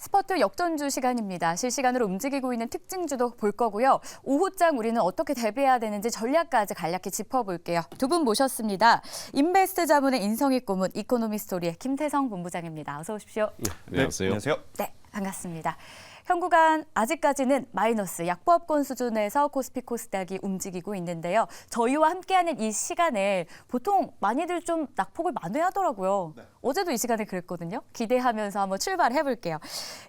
스포츠 역전주 시간입니다. 실시간으로 움직이고 있는 특징주도 볼 거고요. 오후장 우리는 어떻게 대비해야 되는지 전략까지 간략히 짚어볼게요. 두 분 모셨습니다. 인베스트 자문의 인성이 꼬문 이코노미스토리의 김태성 본부장입니다. 어서 오십시오. 네, 안녕하세요. 네, 반갑습니다. 현 구간 아직까지는 마이너스 약보합권 수준에서 코스피 코스닥이 움직이고 있는데요. 저희와 함께하는 이 시간에 보통 많이들 좀 낙폭을 만회하더라고요. 네. 어제도 이 시간에 그랬거든요. 기대하면서 한번 출발해볼게요.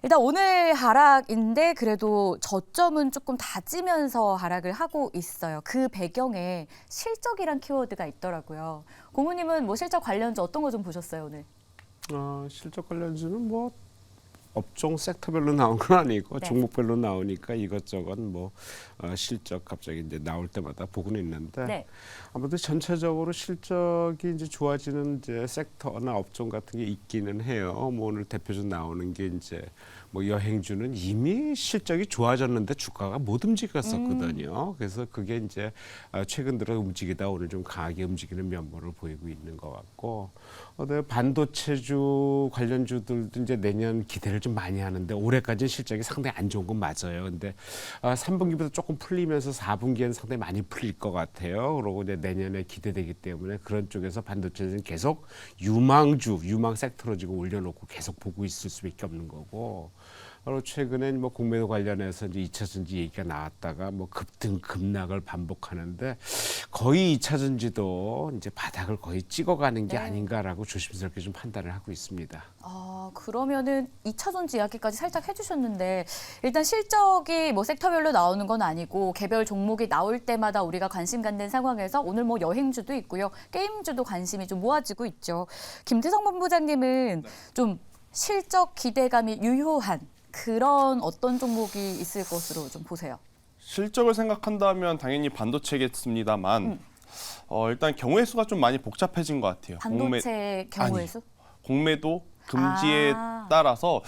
일단 오늘 하락인데 그래도 저점은 조금 다지면서 하락을 하고 있어요. 그 배경에 실적이란 키워드가 있더라고요. 고모님은 뭐 실적 관련주 어떤 거 좀 보셨어요 오늘? 실적 관련주는 뭐 업종 섹터별로 나온 건 아니고 네. 종목별로 나오니까 이것저것 뭐 실적 갑자기 이제 나올 때마다 보고는 있는데 네. 아무튼 전체적으로 실적이 이제 좋아지는 이제 섹터나 업종 같은 게 있기는 해요. 뭐 오늘 대표적 나오는 게 이제 뭐 여행주는 이미 실적이 좋아졌는데 주가가 못 움직였었거든요. 그래서 그게 이제 최근 들어 움직이다 오늘 좀 강하게 움직이는 면모를 보이고 있는 것 같고, 반도체주 관련주들도 이제 내년 기대를 좀 많이 하는데 올해까지는 실적이 상당히 안 좋은 건 맞아요. 근데 3분기부터 조금 풀리면서 4분기에는 상당히 많이 풀릴 것 같아요. 그리고 이제 내년에 기대되기 때문에 그런 쪽에서 반도체는 계속 유망 섹터로 지금 올려놓고 계속 보고 있을 수밖에 없는 거고. 바로 최근에 뭐 공매도 관련해서 이제 2차 전지 얘기가 나왔다가 뭐 급등 급락을 반복하는데 거의 2차 전지도 이제 바닥을 거의 찍어가는 게 아닌가라고 조심스럽게 좀 판단을 하고 있습니다. 그러면은 2차 전지 이야기까지 살짝 해주셨는데 일단 실적이 뭐 섹터별로 나오는 건 아니고 개별 종목이 나올 때마다 우리가 관심 갖는 상황에서 오늘 뭐 여행주도 있고요. 게임주도 관심이 좀 모아지고 있죠. 김태성 본부장님은 좀 실적 기대감이 유효한 그런 어떤 종목이 있을 것으로 좀 보세요. 실적을 생각한다면 당연히 반도체겠습니다만 일단 경우의 수가 좀 많이 복잡해진 것 같아요. 반도체 경우의 수? 공매도 금지에 따라서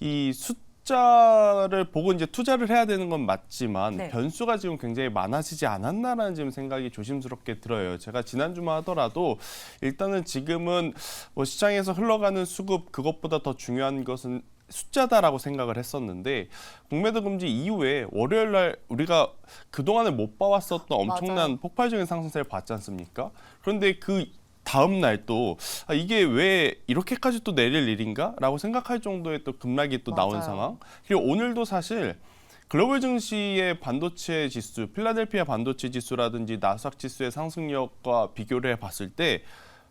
이 숫자를 보고 이제 투자를 해야 되는 건 맞지만 네. 변수가 지금 굉장히 많아지지 않았나라는 지금 생각이 조심스럽게 들어요. 제가 지난주만 하더라도 일단은 지금은 뭐 시장에서 흘러가는 수급 그것보다 더 중요한 것은 숫자다라고 생각을 했었는데 공매도 금지 이후에 월요일 날 우리가 그동안에 못 봐왔었던 엄청난 맞아요. 폭발적인 상승세를 봤지 않습니까? 그런데 그 다음 날 또 이게 왜 이렇게까지 또 내릴 일인가? 라고 생각할 정도의 또 급락이 또 나온 맞아요. 상황. 그리고 오늘도 사실 글로벌 증시의 반도체 지수, 필라델피아 반도체 지수라든지 나스닥 지수의 상승력과 비교를 해봤을 때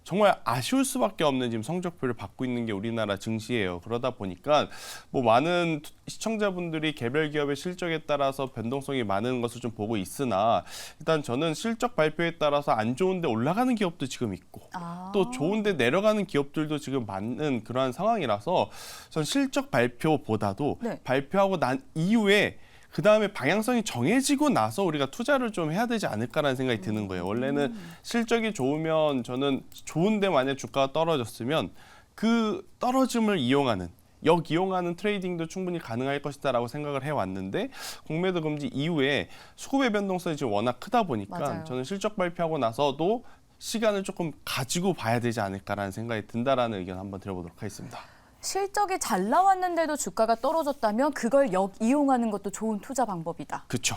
정말 아쉬울 수밖에 없는 지금 성적표를 받고 있는 게 우리나라 증시예요. 그러다 보니까 뭐 많은 시청자분들이 개별 기업의 실적에 따라서 변동성이 많은 것을 좀 보고 있으나 일단 저는 실적 발표에 따라서 안 좋은데 올라가는 기업도 지금 있고 또 좋은데 내려가는 기업들도 지금 많은 그러한 상황이라서 전 실적 발표보다도 발표하고 난 이후에 그 다음에 방향성이 정해지고 나서 우리가 투자를 좀 해야 되지 않을까라는 생각이 드는 거예요. 원래는 실적이 좋으면 저는 좋은데 만약 주가가 떨어졌으면 그 떨어짐을 이용하는 역이용하는 트레이딩도 충분히 가능할 것이다라고 생각을 해왔는데 공매도 금지 이후에 수급의 변동성이 지금 워낙 크다 보니까 맞아요. 저는 실적 발표하고 나서도 시간을 조금 가지고 봐야 되지 않을까라는 생각이 든다라는 의견 한번 드려보도록 하겠습니다. 실적이 잘 나왔는데도 주가가 떨어졌다면 그걸 역이용하는 것도 좋은 투자 방법이다. 그렇죠.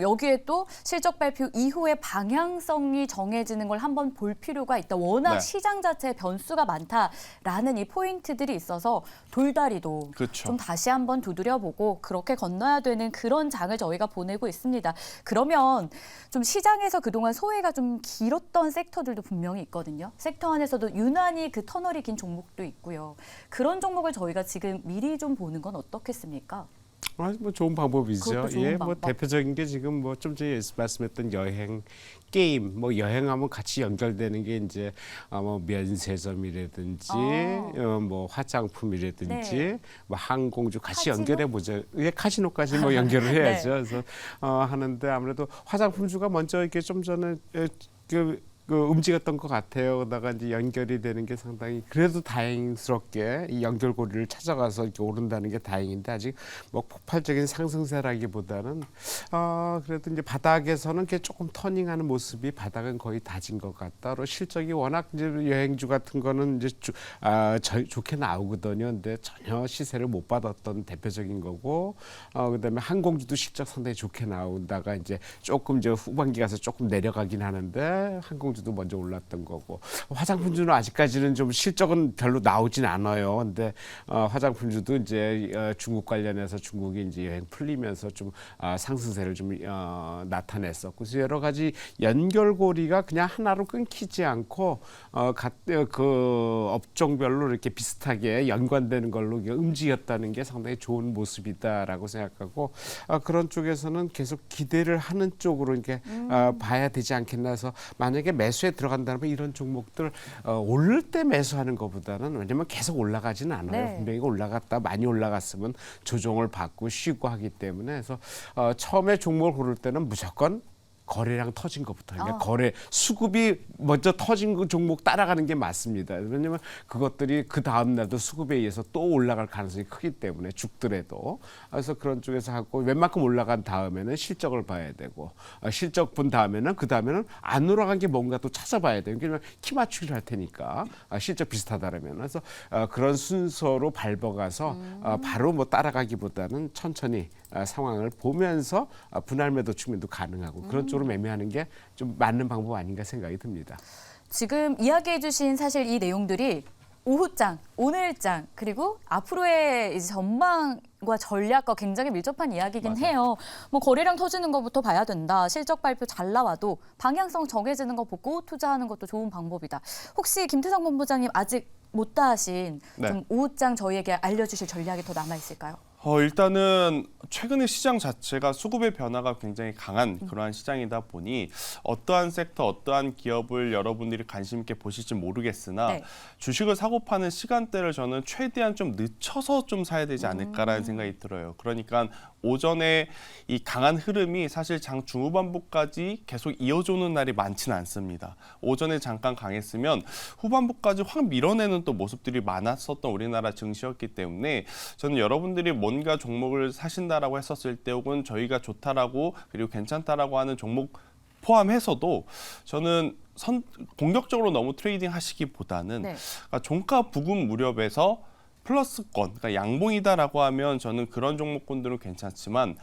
여기에 또 실적 발표 이후에 방향성이 정해지는 걸 한번 볼 필요가 있다. 워낙 시장 자체에 변수가 많다라는 이 포인트들이 있어서 돌다리도 그렇죠. 좀 다시 한번 두드려보고 그렇게 건너야 되는 그런 장을 저희가 보내고 있습니다. 그러면 좀 시장에서 그동안 소외가 좀 길었던 섹터들도 분명히 있거든요. 섹터 안에서도 유난히 그 터널이 긴 종목도 있고요. 그런 종목을 저희가 지금 미리 좀 보는 건 어떻겠습니까? 뭐 좋은 방법이죠. 그것도 좋은 뭐 방법. 대표적인 게 지금 뭐 좀 전에 말씀했던 여행, 게임, 뭐 여행하면 같이 연결되는 게 이제 뭐 면세점이라든지 뭐 화장품이라든지 뭐 항공주 같이 카지노? 연결해 보죠. 카지노까지 뭐 연결을 해야죠. 그래서 하는데 아무래도 화장품주가 먼저 이렇게 좀 전에 움직였던 것 같아요. 그러다가 이제 연결이 되는 게 상당히 그래도 다행스럽게 이 연결고리를 찾아가서 이렇게 오른다는 게 다행인데 아직 뭐 폭발적인 상승세라기보다는 그래도 이제 바닥에서는 이렇게 조금 터닝하는 모습이 바닥은 거의 다진 것 같다. 로 실적이 워낙 이제 여행주 같은 거는 이제 좋게 나오거든요. 근데 전혀 시세를 못 받았던 대표적인 거고, 그다음에 항공주도 실적 상당히 좋게 나온다가 이제 조금 이제 후반기 가서 조금 내려가긴 하는데 항공주도 먼저 올랐던 거고, 화장품주는 아직까지는 좀 실적은 별로 나오진 않아요. 근데 화장품주도 이제 중국 관련해서 중국이 이제 여행 풀리면서 좀 상승세를 좀 나타냈었고, 그래서 여러 가지 연결고리가 그냥 하나로 끊기지 않고 그 업종별로 이렇게 비슷하게 연관되는 걸로 움직였다는 게 상당히 좋은 모습이다라고 생각하고, 그런 쪽에서는 계속 기대를 하는 쪽으로 이렇게 봐야 되지 않겠나 해서, 만약에 매수에 들어간다면 이런 종목들 오를 때 매수하는 것보다는, 왜냐면 계속 올라가지는 않아요. 네. 분명히 올라갔다 많이 올라갔으면 조정을 받고 쉬고 하기 때문에, 그래서 처음에 종목을 고를 때는 무조건 거래량 터진 것부터, 그러니까 거래 수급이 먼저 터진 그 종목 따라가는 게 맞습니다. 왜냐하면 그것들이 그 다음 날도 수급에 의해서 또 올라갈 가능성이 크기 때문에, 죽더라도. 그래서 그런 쪽에서 하고, 웬만큼 올라간 다음에는 실적을 봐야 되고, 실적 본 다음에는 그 다음에는 안 올라간 게 뭔가 또 찾아봐야 돼요. 그러면 키 맞추기를 할 테니까, 실적 비슷하다라면. 그래서 그런 순서로 밟아가서 바로 뭐 따라가기보다는 천천히 상황을 보면서 분할 매도 측면도 가능하고, 그런 쪽으로 매매하는 게 좀 맞는 방법 아닌가 생각이 듭니다. 지금 이야기해 주신 사실 이 내용들이 오후장, 오늘장, 그리고 앞으로의 이제 전망과 전략과 굉장히 밀접한 이야기긴 맞아요. 해요. 뭐 거래량 터지는 것부터 봐야 된다. 실적 발표 잘 나와도 방향성 정해지는 거 보고 투자하는 것도 좋은 방법이다. 혹시 김태성 본부장님 아직 못 다하신 네. 좀 오후장 저희에게 알려주실 전략이 더 남아 있을까요? 일단은 최근에 시장 자체가 수급의 변화가 굉장히 강한 그러한 시장이다 보니, 어떠한 섹터, 어떠한 기업을 여러분들이 관심 있게 보실지 모르겠으나 네. 주식을 사고 파는 시간대를 저는 최대한 좀 늦춰서 좀 사야 되지 않을까라는 생각이 들어요. 그러니까 오전에 이 강한 흐름이 사실 장 중후반부까지 계속 이어주는 날이 많지는 않습니다. 오전에 잠깐 강했으면 후반부까지 확 밀어내는 또 모습들이 많았었던 우리나라 증시였기 때문에, 저는 여러분들이 뭔가 종목을 사신다라고 했었을 때, 혹은 저희가 좋다라고 그리고 괜찮다라고 하는 종목 포함해서도, 저는 공격적으로 너무 트레이딩 하시기보다는 네. 종가 부근 무렵에서 플러스권, 그러니까 양봉이다라고 하면 저는 그런 종목군들은 괜찮지만,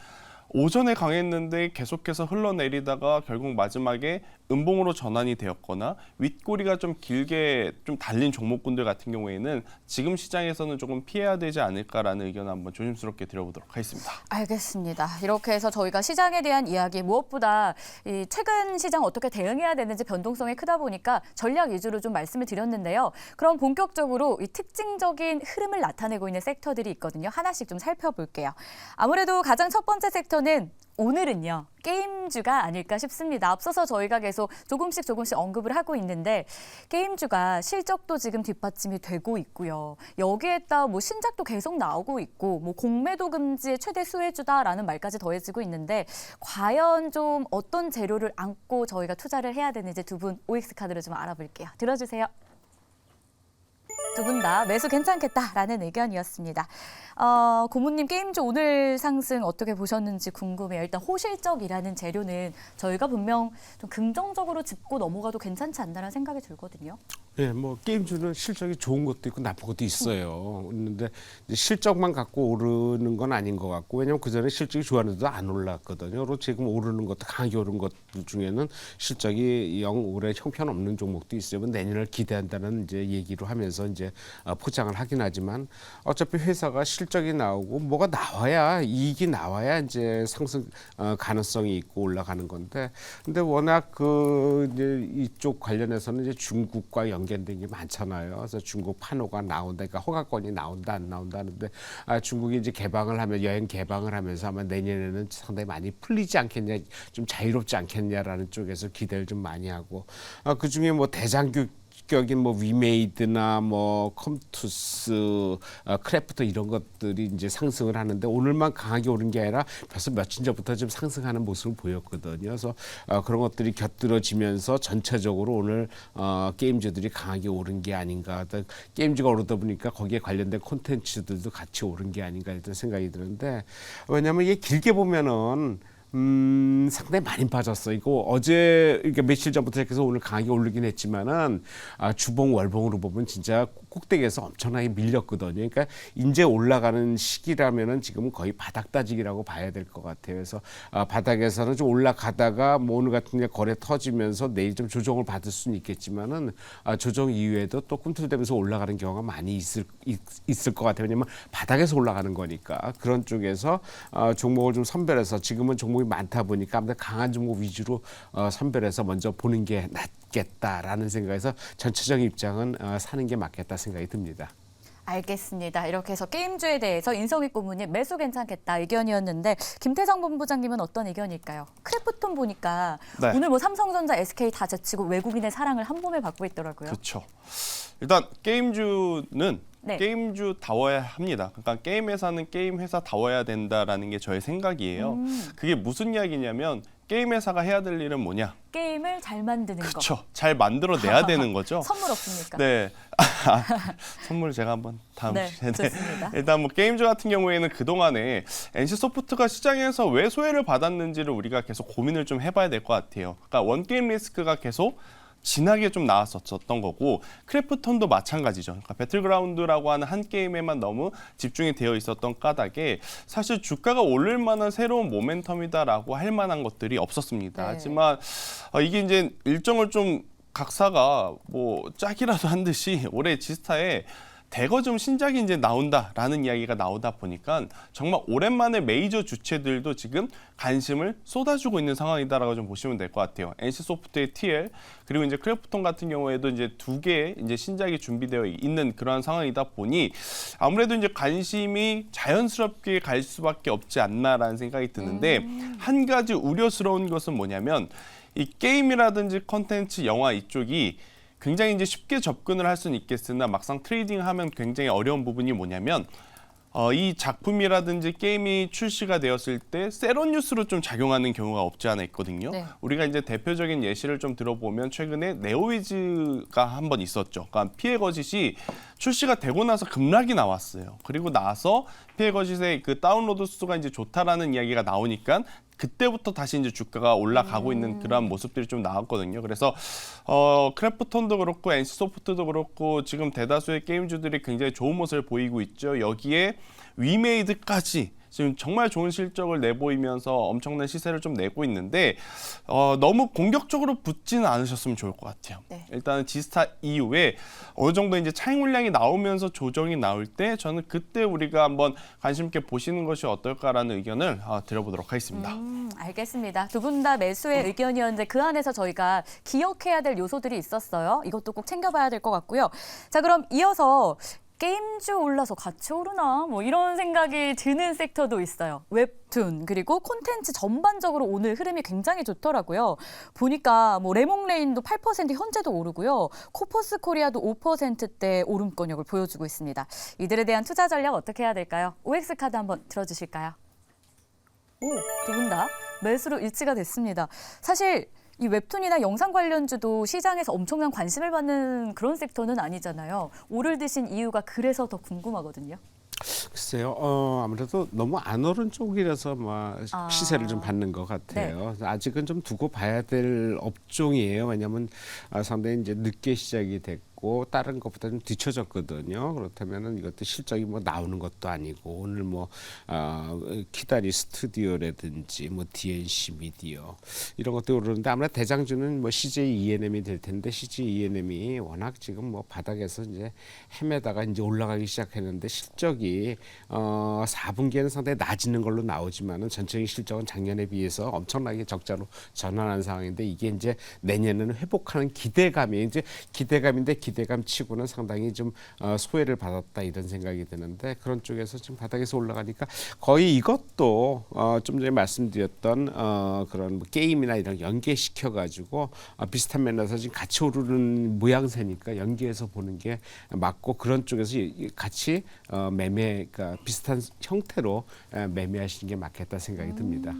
오전에 강했는데 계속해서 흘러내리다가 결국 마지막에 음봉으로 전환이 되었거나 윗꼬리가 좀 길게 좀 달린 종목군들 같은 경우에는 지금 시장에서는 조금 피해야 되지 않을까라는 의견을 한번 조심스럽게 드려보도록 하겠습니다. 알겠습니다. 이렇게 해서 저희가 시장에 대한 이야기, 무엇보다 이 최근 시장 어떻게 대응해야 되는지 변동성이 크다 보니까 전략 위주로 좀 말씀을 드렸는데요. 그럼 본격적으로 이 특징적인 흐름을 나타내고 있는 섹터들이 있거든요. 하나씩 좀 살펴볼게요. 아무래도 가장 첫 번째 섹터는 오늘은요, 게임주가 아닐까 싶습니다. 앞서서 저희가 계속 조금씩 언급을 하고 있는데, 게임주가 실적도 지금 뒷받침이 되고 있고요. 여기에 따라 뭐 신작도 계속 나오고 있고, 뭐 공매도 금지의 최대 수혜주다라는 말까지 더해지고 있는데, 과연 좀 어떤 재료를 안고 저희가 투자를 해야 되는지 두 분 OX 카드를 좀 알아볼게요. 들어주세요. 두 분 다 매수 괜찮겠다라는 의견이었습니다. 고모님, 게임주 오늘 상승 어떻게 보셨는지 궁금해요. 일단 호실적이라는 재료는 저희가 분명 좀 긍정적으로 짚고 넘어가도 괜찮지 않나라는 생각이 들거든요. 네, 뭐 게임주는 실적이 좋은 것도 있고 나쁜 것도 있어요. 있는데 이제 실적만 갖고 오르는 건 아닌 것 같고, 왜냐하면 그 전에 실적이 좋았는데도 안 올랐거든요. 그리고 지금 오르는 것도, 강하게 오른 것들 중에는 실적이 영 올해 형편없는 종목도 있어요. 내년을 기대한다는 이제 얘기로 하면서 이제 포장을 하긴 하지만, 어차피 회사가 실적이 나오고 뭐가 나와야, 이익이 나와야 이제 상승 가능성이 있고 올라가는 건데, 근데 워낙 이제 이쪽 관련해서는 이제 중국과 연계된 게 많잖아요. 그래서 중국 판호가 나온다, 그러니까 허가권이 나온다 안 나온다 하는데, 중국이 이제 개방을 하면, 여행 개방을 하면서 아마 내년에는 상당히 많이 풀리지 않겠냐, 좀 자유롭지 않겠냐라는 쪽에서 기대를 좀 많이 하고, 그 중에 뭐 대장균 합격인 뭐 위메이드나 뭐 컴투스, 크래프터 이런 것들이 이제 상승을 하는데 오늘만 강하게 오른 게 아니라 벌써 며칠 전부터 좀 상승하는 모습을 보였거든요. 그래서 그런 것들이 곁들여지면서 전체적으로 오늘 게임주들이 강하게 오른 게 아닌가. 게임주가 오르다 보니까 거기에 관련된 콘텐츠들도 같이 오른 게 아닌가 이런 생각이 드는데 왜냐하면 이게 길게 보면은 상당히 많이 빠졌어. 이거 어제 이렇게 며칠 전부터 시작해서 오늘 강하게 오르긴 했지만은 주봉 월봉으로 보면 진짜 꼭대기에서 엄청나게 밀렸거든요. 그러니까 이제 올라가는 시기라면은 지금은 거의 바닥 따지기라고 봐야 될 것 같아요. 그래서 바닥에서는 좀 올라가다가 뭐 오늘 같은 게 거래 터지면서 내일 좀 조정을 받을 수는 있겠지만은 조정 이후에도 또 꿈틀대면서 올라가는 경우가 많이 있을 것 같아요. 왜냐면 바닥에서 올라가는 거니까 그런 쪽에서 종목을 좀 선별해서 지금은 종목이 많다 보니까 아무래도 강한 종목 위주로 선별해서 먼저 보는 게 낫겠다라는 생각에서 전체적인 입장은 사는 게 맞겠다 생각이 듭니다. 알겠습니다. 이렇게 해서 게임주에 대해서 인성익 고문님 매수 괜찮겠다 의견이었는데 김태성 본부장님은 어떤 의견일까요? 크래프톤 보니까 네. 오늘 뭐 삼성전자, SK 다 제치고 외국인의 사랑을 한 몸에 받고 있더라고요. 그렇죠. 일단 게임주는 네. 게임주다워야 합니다. 그러니까 게임 회사는 게임 회사다워야 된다라는 게 저의 생각이에요. 그게 무슨 이야기냐면 게임 회사가 해야 될 일은 뭐냐? 게임을 잘 만드는 거. 그렇죠. 잘 만들어내야 되는 거죠. 선물 없습니까? 네. 선물 제가 한번 다음 네, 시간에. 좋습니다. 일단 뭐 게임주 같은 경우에는 그동안에 NC소프트가 시장에서 왜 소외를 받았는지를 우리가 계속 고민을 좀 해봐야 될 것 같아요. 그러니까 원게임 리스크가 계속 진하게 좀 나왔었던 거고 크래프톤도 마찬가지죠. 그러니까 배틀그라운드라고 하는 한 게임에만 너무 집중이 되어 있었던 까닭에 사실 주가가 오를 만한 새로운 모멘텀이다라고 할 만한 것들이 없었습니다. 네. 하지만 이게 이제 일정을 좀 각사가 뭐 짝이라도 한 듯이 올해 지스타에 대거 좀 신작이 이제 나온다라는 이야기가 나오다 보니까 정말 오랜만에 메이저 주체들도 지금 관심을 쏟아주고 있는 상황이다라고 좀 보시면 될 것 같아요. NC소프트의 TL 그리고 이제 크래프톤 같은 경우에도 이제 2개의 이제 신작이 준비되어 있는 그러한 상황이다 보니 아무래도 이제 관심이 자연스럽게 갈 수밖에 없지 않나라는 생각이 드는데 한 가지 우려스러운 것은 뭐냐면 이 게임이라든지 컨텐츠, 영화 이쪽이 굉장히 이제 쉽게 접근을 할 수는 있겠으나 막상 트레이딩하면 굉장히 어려운 부분이 뭐냐면 이 작품이라든지 게임이 출시가 되었을 때 세런 뉴스로 좀 작용하는 경우가 없지 않아 있거든요. 네. 우리가 이제 대표적인 예시를 좀 들어보면 최근에 네오위즈가 한번 있었죠. 그러니까 피해 거짓이 출시가 되고 나서 급락이 나왔어요. 그리고 나서 피해 거짓의 그 다운로드 수가 이제 좋다라는 이야기가 나오니까 그때부터 다시 이제 주가가 올라가고 있는 그런 모습들이 좀 나왔거든요. 그래서 크래프톤도 그렇고 NC소프트도 그렇고 지금 대다수의 게임주들이 굉장히 좋은 모습을 보이고 있죠. 여기에 위메이드까지 지금 정말 좋은 실적을 내보이면서 엄청난 시세를 좀 내고 있는데 너무 공격적으로 붙지는 않으셨으면 좋을 것 같아요. 네. 일단은 지스타 이후에 어느 정도 이제 차익 물량이 나오면서 조정이 나올 때 저는 그때 우리가 한번 관심 있게 보시는 것이 어떨까라는 의견을 드려보도록 하겠습니다. 알겠습니다. 두 분 다 매수의 의견이었는데 그 안에서 저희가 기억해야 될 요소들이 있었어요. 이것도 꼭 챙겨봐야 될 것 같고요. 자, 그럼 이어서 게임주 올라서 같이 오르나? 뭐 이런 생각이 드는 섹터도 있어요. 웹툰 그리고 콘텐츠 전반적으로 오늘 흐름이 굉장히 좋더라고요. 보니까 뭐 레몽레인도 8% 현재도 오르고요. 코퍼스 코리아도 5%대 오름권역을 보여주고 있습니다. 이들에 대한 투자 전략 어떻게 해야 될까요? OX 카드 한번 들어주실까요? 두 분 다 매수로 일치가 됐습니다. 사실 이 웹툰이나 영상 관련주도 시장에서 엄청난 관심을 받는 그런 섹터는 아니잖아요. 오를 드신 이유가 그래서 더 궁금하거든요. 글쎄요, 아무래도 너무 안 오른 쪽이라서 시세를 좀 받는 것 같아요. 아직은 좀 두고 봐야 될 업종이에요. 왜냐하면 상당히 이제 늦게 시작이 됐고 다른 것보다 좀 뒤쳐졌거든요. 그렇다면은 이것도 실적이 뭐 나오는 것도 아니고 오늘 뭐 키다리 스튜디오라든지 뭐 DNC 미디어 이런 것도 오르는데 아무래도 대장주는 뭐 CJ ENM이 될 텐데 CJ ENM이 워낙 지금 뭐 바닥에서 이제 헤매다가 이제 올라가기 시작했는데 실적이 4분기에는 상당히 낮아지는 걸로 나오지만은 전체적인 실적은 작년에 비해서 엄청나게 적자로 전환한 상황인데 이게 이제 내년에는 회복하는 기대감이 이제 기대감인데 기대감 치고는 상당히 좀 소외를 받았다 이런 생각이 드는데 그런 쪽에서 지금 바닥에서 올라가니까 거의 이것도 좀 전에 말씀드렸던 그런 뭐 게임이나 이런 거 연계시켜 가지고 비슷한 면에서 지금 같이 오르는 모양새니까 연계해서 보는 게 맞고 그런 쪽에서 같이 매매가 비슷한 형태로 매매하시는 게 맞겠다 생각이 듭니다.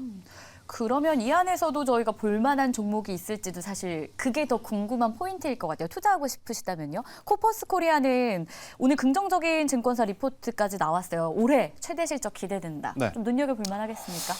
그러면 이 안에서도 저희가 볼만한 종목이 있을지도 사실 그게 더 궁금한 포인트일 것 같아요. 투자하고 싶으시다면요. 코퍼스 코리아는 오늘 긍정적인 증권사 리포트까지 나왔어요. 올해 최대 실적 기대된다. 네. 좀 눈여겨볼 만하겠습니까?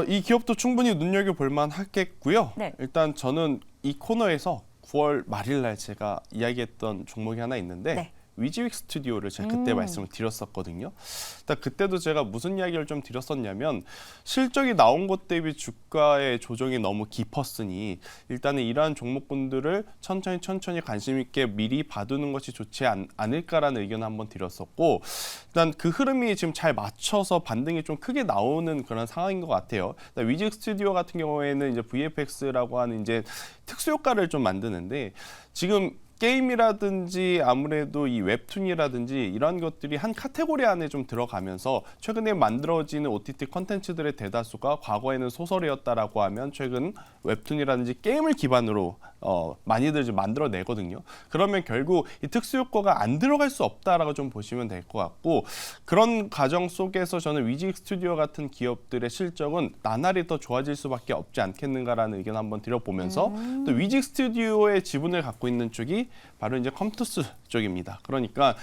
이 기업도 충분히 눈여겨볼 만하겠고요. 네. 일단 저는 이 코너에서 9월 말일 날 제가 이야기했던 종목이 하나 있는데 네. 위즈윅 스튜디오를 제가 그때 말씀을 드렸었거든요. 일단 그때도 제가 무슨 이야기를 좀 드렸었냐면 실적이 나온 것 대비 주가의 조정이 너무 깊었으니 일단은 이러한 종목군들을 천천히 관심 있게 미리 봐두는 것이 좋지 않을까라는 의견을 한번 드렸었고 일단 그 흐름이 지금 잘 맞춰서 반등이 좀 크게 나오는 그런 상황인 것 같아요. 위즈윅 스튜디오 같은 경우에는 이제 VFX라고 하는 이제 특수 효과를 좀 만드는데 지금 게임이라든지 아무래도 이 웹툰이라든지 이런 것들이 한 카테고리 안에 좀 들어가면서 최근에 만들어지는 OTT 컨텐츠들의 대다수가 과거에는 소설이었다라고 하면 최근 웹툰이라든지 게임을 기반으로 많이들 좀 만들어내거든요. 그러면 결국 이 특수 효과가 안 들어갈 수 없다라고 좀 보시면 될 것 같고 그런 과정 속에서 저는 위즈윅 스튜디오 같은 기업들의 실적은 나날이 더 좋아질 수밖에 없지 않겠는가라는 의견 한번 드려보면서 또 위즈윅 스튜디오의 지분을 갖고 있는 쪽이 바로 이제 컴투스 쪽입니다. 그러니까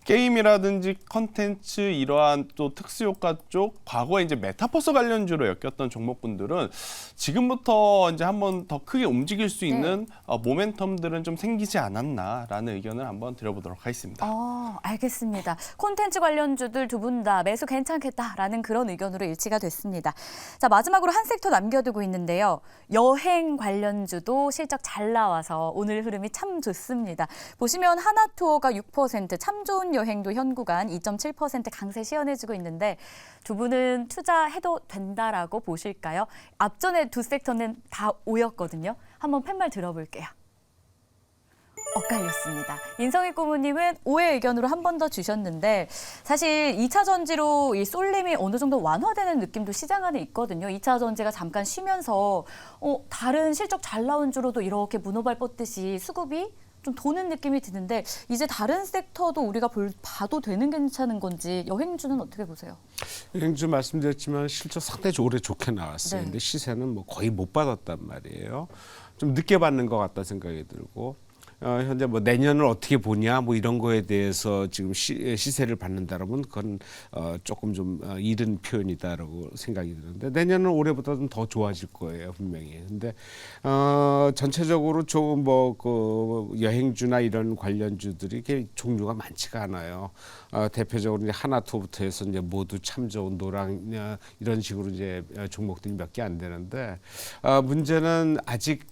게임이라든지 컨텐츠 이러한 또 특수 효과 쪽 과거에 이제 메타버스 관련주로 엮였던 종목군들은 지금부터 이제 한번 더 크게 움직일 수 있는 모멘텀들은 좀 생기지 않았나라는 의견을 한번 드려보도록 하겠습니다. 알겠습니다. 콘텐츠 관련주들 두 분 다 매수 괜찮겠다라는 그런 의견으로 일치가 됐습니다. 자, 마지막으로 한 섹터 남겨두고 있는데요. 여행 관련주도 실적 잘 나와서 오늘 흐름이 참 좋습니다. 보시면 하나투어가 6%, 참 좋은 여행도 현 구간 2.7% 강세 시연해주고 있는데 두 분은 투자해도 된다라고 보실까요? 앞전에 두 섹터는 다 오였거든요. 한번 팻말 들어볼게요. 엇갈렸습니다. 인성희 고모님은 오해 의견으로 한 번 더 주셨는데 사실 2차 전지로 이 쏠림이 어느 정도 완화되는 느낌도 시장 안에 있거든요. 2차 전지가 잠깐 쉬면서 다른 실적 잘 나온 주로도 이렇게 문어발 뻗듯이 수급이 좀 도는 느낌이 드는데 이제 다른 섹터도 우리가 봐도 되는 괜찮은 건지 여행주는 어떻게 보세요? 여행주 말씀드렸지만 실적 상당히 올해 좋게 나왔어요. 네. 근데 시세는 뭐 거의 못 받았단 말이에요. 좀 늦게 받는 것 같다 생각이 들고 현재 뭐 내년을 어떻게 보냐 뭐 이런 거에 대해서 지금 시세를 받는다라면 그건 조금 좀 이른 표현이다라고 생각이 드는데 내년은 올해보다 좀 더 좋아질 거예요 분명히. 근데 전체적으로 조금 뭐 그 여행주나 이런 관련주들이 이렇게 종류가 많지가 않아요. 대표적으로 이제 하나투어부터 해서 이제 모두 참 좋은 노랑 이런 식으로 이제 종목들이 몇 개 안 되는데 문제는 아직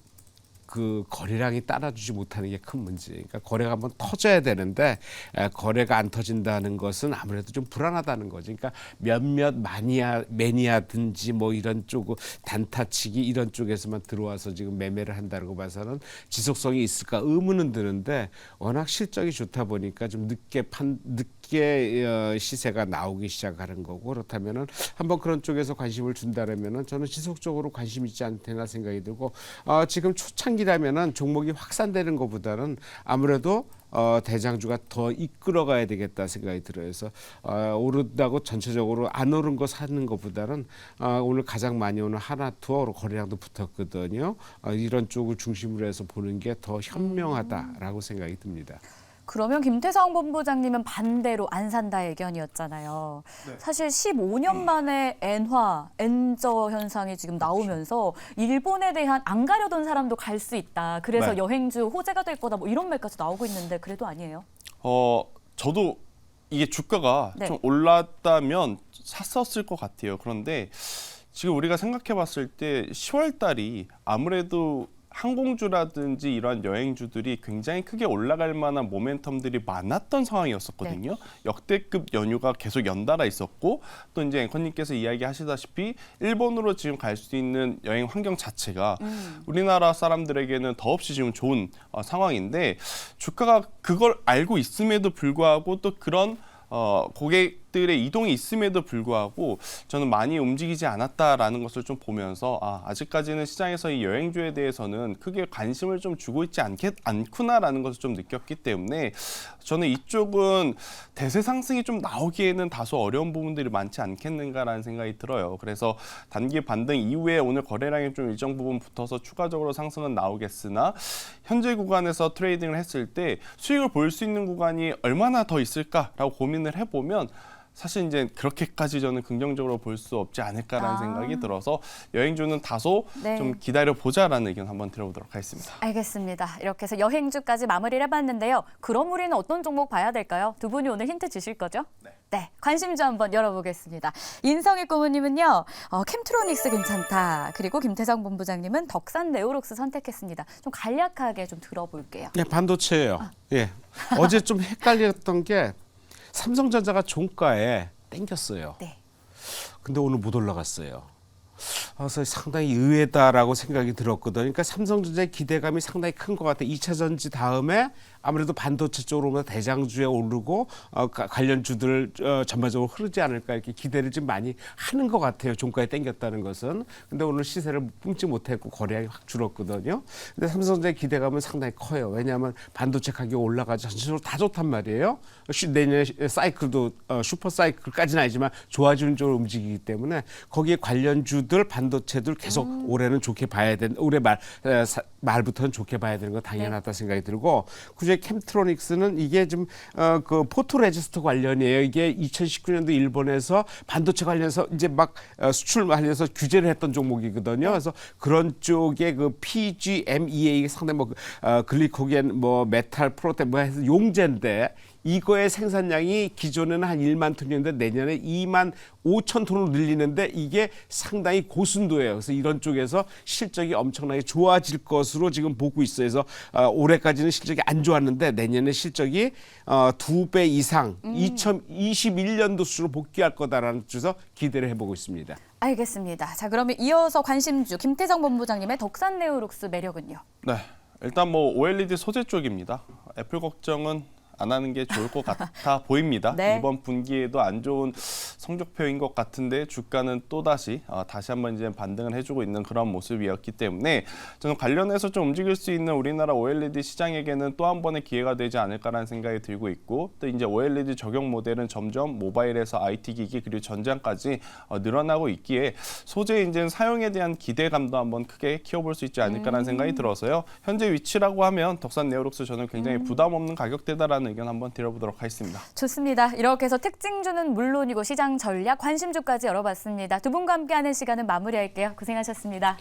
그 거래량이 따라주지 못하는 게 큰 문제. 그러니까 거래가 한번 터져야 되는데 거래가 안 터진다는 것은 아무래도 좀 불안하다는 거죠. 그러니까 몇몇 매니아든지 뭐 이런 쪽 단타치기 이런 쪽에서만 들어와서 지금 매매를 한다고 봐서는 지속성이 있을까 의문은 드는데 워낙 실적이 좋다 보니까 좀 늦게 시세가 나오기 시작하는 거고 그렇다면은 한번 그런 쪽에서 관심을 준다라면은 저는 지속적으로 관심 있지 않다나 생각이 들고 지금 초창기라면은 종목이 확산되는 것보다는 아무래도 대장주가 더 이끌어가야 되겠다 생각이 들어요. 그래서 오른다고 전체적으로 안 오른 거 사는 것보다는 오늘 가장 많이 오는 하나투어로 거래량도 붙었거든요. 이런 쪽을 중심으로 해서 보는 게 더 현명하다라고 생각이 듭니다. 그러면 김태성 본부장님은 반대로 안 산다 의견이었잖아요. 네. 사실 15년 만에 엔저 현상이 지금 나오면서 일본에 대한 안 가려던 사람도 갈 수 있다. 그래서 네. 여행주 호재가 될 거다. 뭐 이런 말까지 나오고 있는데 그래도 아니에요? 저도 이게 주가가 네. 좀 올랐다면 샀었을 것 같아요. 그런데 지금 우리가 생각해 봤을 때 10월 달이 아무래도 항공주라든지 이러한 여행주들이 굉장히 크게 올라갈 만한 모멘텀들이 많았던 상황이었었거든요. 역대급 연휴가 계속 연달아 있었고 또 이제 앵커님께서 이야기하시다시피 일본으로 지금 갈 수 있는 여행 환경 자체가 우리나라 사람들에게는 더없이 지금 좋은 상황인데 주가가 그걸 알고 있음에도 불구하고 또 그런 고객들의 이동이 있음에도 불구하고 저는 많이 움직이지 않았다라는 것을 좀 보면서 아직까지는 시장에서 이 여행주에 대해서는 크게 관심을 좀 주고 있지 않구나라는 것을 좀 느꼈기 때문에 저는 이쪽은 대세 상승이 좀 나오기에는 다소 어려운 부분들이 많지 않겠는가라는 생각이 들어요. 그래서 단기 반등 이후에 오늘 거래량이 좀 일정 부분 붙어서 추가적으로 상승은 나오겠으나 현재 구간에서 트레이딩을 했을 때 수익을 볼 수 있는 구간이 얼마나 더 있을까라고 고민을 해보면 사실 이제 그렇게까지 저는 긍정적으로 볼 수 없지 않을까라는 생각이 들어서 여행주는 다소 좀 기다려보자라는 의견 한번 들어보도록 하겠습니다. 알겠습니다. 이렇게 해서 여행주까지 마무리를 해봤는데요. 그럼 우리는 어떤 종목 봐야 될까요? 두 분이 오늘 힌트 주실 거죠? 네, 관심주 한번 열어보겠습니다. 인성일 고문님은요, 캠트로닉스 괜찮다. 그리고 김태성 본부장님은 덕산 네오록스 선택했습니다. 좀 간략하게 좀 들어볼게요. 네, 반도체예요. 예. 어제 좀 헷갈렸던 게 삼성전자가 종가에 땡겼어요. 네. 근데 오늘 못 올라갔어요. 그래서 상당히 의외다라고 생각이 들었거든요. 그러니까 삼성전자의 기대감이 상당히 큰 것 같아요. 2차 전지 다음에 아무래도 반도체 쪽으로 대장주에 오르고 관련주들 전반적으로 흐르지 않을까 이렇게 기대를 좀 많이 하는 것 같아요. 종가에 땡겼다는 것은. 근데 오늘 시세를 뿜지 못했고 거래량이 확 줄었거든요. 근데 삼성전자의 기대감은 상당히 커요. 왜냐하면 반도체 가격이 올라가지 전체적으로 다 좋단 말이에요. 내년 사이클도 슈퍼 사이클까지는 아니지만 좋아지는 쪽으로 움직이기 때문에 거기에 관련주들 반도체들 계속 올해는 좋게 봐야 되는 올해 말부터는 좋게 봐야 되는 건 당연하다 생각이 들고 그중에 캠트로닉스는 이게 좀 그 포토레지스트 관련이에요. 이게 2019년도 일본에서 반도체 관련해서 이제 막 수출 관련해서 규제를 했던 종목이거든요. 그래서 그런 쪽에 그 PGMEA 상당히 뭐 글리코겐 뭐 메탈 프로테인 뭐 해서 용제인데 이거의 생산량이 기존에는 한 1만 톤이었는데 내년에 2만 5천 톤으로 늘리는데 이게 상당히 고순도예요. 그래서 이런 쪽에서 실적이 엄청나게 좋아질 것으로 지금 보고 있어요. 그래서 올해까지는 실적이 안 좋았는데 내년에 실적이 2배 이상 2021년도 수로 복귀할 거다라는 쪽에서 기대를 해보고 있습니다. 알겠습니다. 자, 그러면 이어서 관심주 김태성 본부장님의 덕산 네오록스 매력은요? 네, 일단 뭐 OLED 소재 쪽입니다. 애플 걱정은 안 하는 게 좋을 것 같아 보입니다. 네. 이번 분기에도 안 좋은 성적표인 것 같은데 주가는 또다시 다시 한번 이제 반등을 해주고 있는 그런 모습이었기 때문에 저는 관련해서 좀 움직일 수 있는 우리나라 OLED 시장에게는 또 한 번의 기회가 되지 않을까라는 생각이 들고 있고 또 이제 OLED 적용 모델은 점점 모바일에서 IT 기기 그리고 전장까지 늘어나고 있기에 소재 이제 사용에 대한 기대감도 한번 크게 키워볼 수 있지 않을까라는 생각이 들어서요. 현재 위치라고 하면 덕산 네오록스 저는 굉장히 부담 없는 가격대다라는 의견 한번 드려보도록 하겠습니다. 좋습니다. 이렇게 해서 특징주는 물론이고 시장 전략, 관심주까지 열어봤습니다. 두 분과 함께하는 시간은 마무리할게요. 고생하셨습니다.